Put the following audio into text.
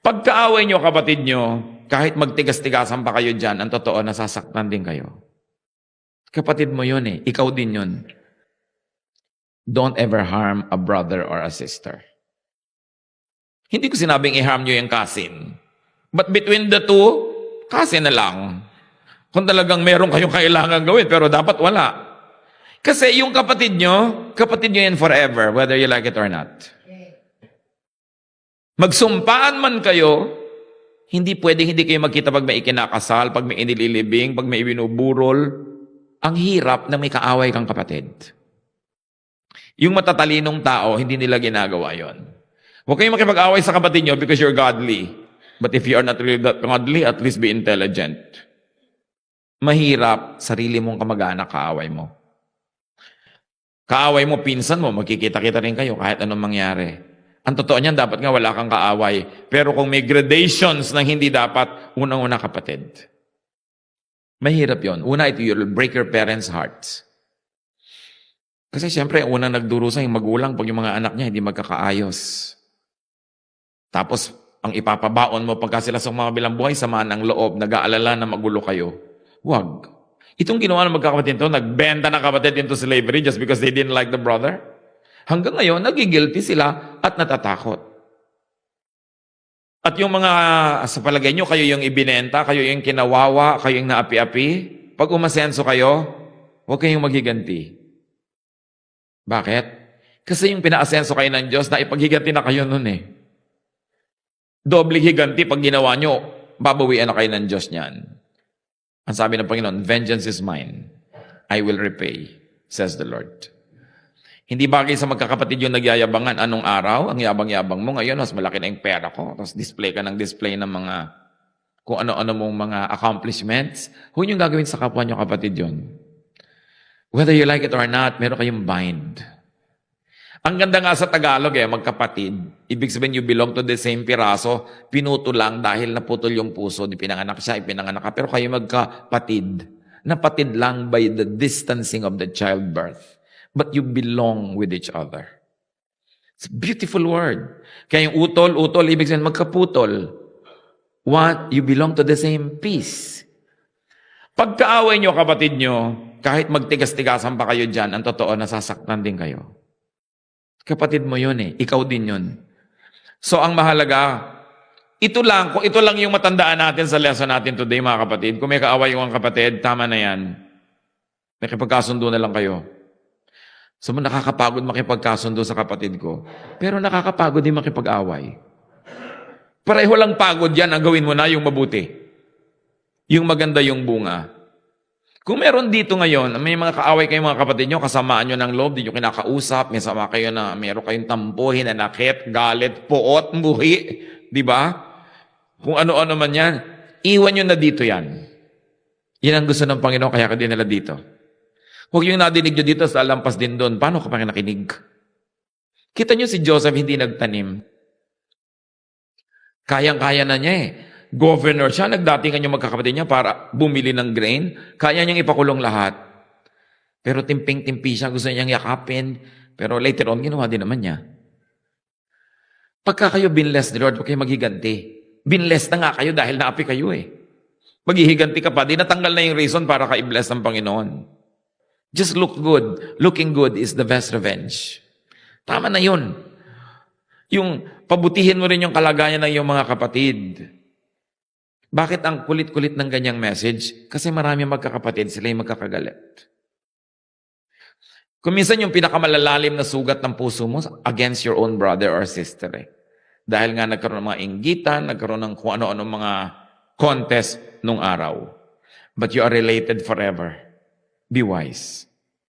Pagkaaway nyo, kapatid nyo, kahit magtigas-tigasan pa kayo dyan, ang totoo, nasasaktan din kayo. Kapatid mo yun eh. Ikaw din yun. Don't ever harm a brother or a sister. Hindi ko sinabing i-harm nyo yung cousin. But between the two, cousin na lang. Kung talagang meron kayong kailangan gawin, pero dapat wala. Kasi yung kapatid nyo yan forever, whether you like it or not. Magsumpaan man kayo, hindi kayo magkita pag may ikinakasal, pag may inililibing, pag may ibinuburol. Ang hirap na may kaaway kang kapatid. Yung matatalinong tao, hindi nila ginagawa yon. Huwag kayong makipag-away sa kapatid nyo because you're godly. But if you are not really that godly, at least be intelligent. Mahirap, sarili mong kamag-anak kaaway mo. Kaaway mo, pinsan mo, magkikita-kita rin kayo kahit anong mangyari. Ang totoo niyan, dapat nga wala kang kaaway. Pero kung may gradations na hindi dapat, unang-una kapatid. Mahirap yon. Una, you'll break your parents' hearts. Kasi siyempre, unang nagdurusa yung magulang pag yung mga anak niya hindi magkakaayos. Tapos, ang ipapabaon mo pagka sila sa mga bilang buhay, sama ng loob, nag-aalala na magulo kayo. Huwag. Itong ginawa ng magkakapatid ito, nagbenta ng kapatid into slavery just because they didn't like the brother. Hanggang ngayon, nagigilty sila at natatakot. At yung mga, sa palagay nyo, kayo yung ibinenta, kayo yung kinawawa, kayo yung naapi-api. Pag umasenso kayo, huwag kayong maghiganti. Bakit? Kasi yung pinaasenso kayo ng Diyos, na ipaghiganti na kayo nun eh. Doble higanti pag ginawa nyo, babawian na kayo ng Diyos niyan. Ang sabi ng Panginoon, vengeance is mine. I will repay, says the Lord. Hindi bagay sa magkakapatid yung nagyayabangan. Anong araw? Ang yabang-yabang mo. Ngayon, mas malaki na yung pera ko. Tapos display ka ng display ng mga kung ano-ano mong mga accomplishments. Huwag yung gagawin sa kapwa nyo kapatid yun. Whether you like it or not, meron kayong bind. Ang ganda nga sa Tagalog magkapatid. Ibig sabihin, you belong to the same piraso. Pinuto lang dahil naputol yung puso. Di pinanganak siya, ipinanganak ka. Pero kayo magkapatid. Napatid lang by the distancing of the childbirth. But you belong with each other. It's a beautiful word. Kaya yung utol, ibig sabihin magkaputol. What? You belong to the same piece. Pagkaaway nyo, kapatid nyo, kahit magtigas-tigasan pa kayo dyan, ang totoo, nasasaktan din kayo. Kapatid mo yun eh. Ikaw din yun. So, ang mahalaga, kung ito lang yung matandaan natin sa lesson natin today, mga kapatid, kung may kaaway yung kapatid, tama na yan. Nakipagkasundo na lang kayo. So, nakakapagod makipagkasundo sa kapatid ko. Pero nakakapagod din makipag-away. Pareho lang pagod yan, ang gawin mo na yung mabuti. Yung maganda yung bunga. Kung meron dito ngayon, may mga kaaway kayong mga kapatid nyo, kasamaan nyo ng loob, di nyo kinakausap, may sama kayo na meron kayong tampo, hinanakit, galit, puot, muhi, di ba? Kung ano-ano man yan, iwan nyo na dito yan. Yan ang gusto ng Panginoon, kaya ka din nila dito. Huwag yung nadinig nyo dito, sa lampas din doon. Paano ka pa nakinig? Kita nyo si Joseph hindi nagtanim. Kayang-kaya na niya eh. Governor siya, nagdatingan yung magkakapatid niya para bumili ng grain. Kaya niyang ipakulong lahat. Pero timping-timpi siya, gusto niyang yakapin. Pero later on, ginawa din naman niya. Pagka kayo binless ni Lord, huwag kayo maghiganti. Binless na nga kayo dahil naapi kayo eh. Maghihiganti ka pa, di natanggal na yung reason para ka-bless ng Panginoon. Just look good. Looking good is the best revenge. Tama na yun. Yung pabutihin mo rin yung kalagayan ng iyong mga kapatid. Bakit ang kulit-kulit ng ganyang message? Kasi marami magkakapatid, sila yung magkakagalit. Kung minsan yung pinakamalalalim na sugat ng puso mo against your own brother or sister eh. Dahil nga nagkaroon ng mga inggitan, nagkaroon ng kung ano-ano mga contest nung araw. But you are related forever. Be wise.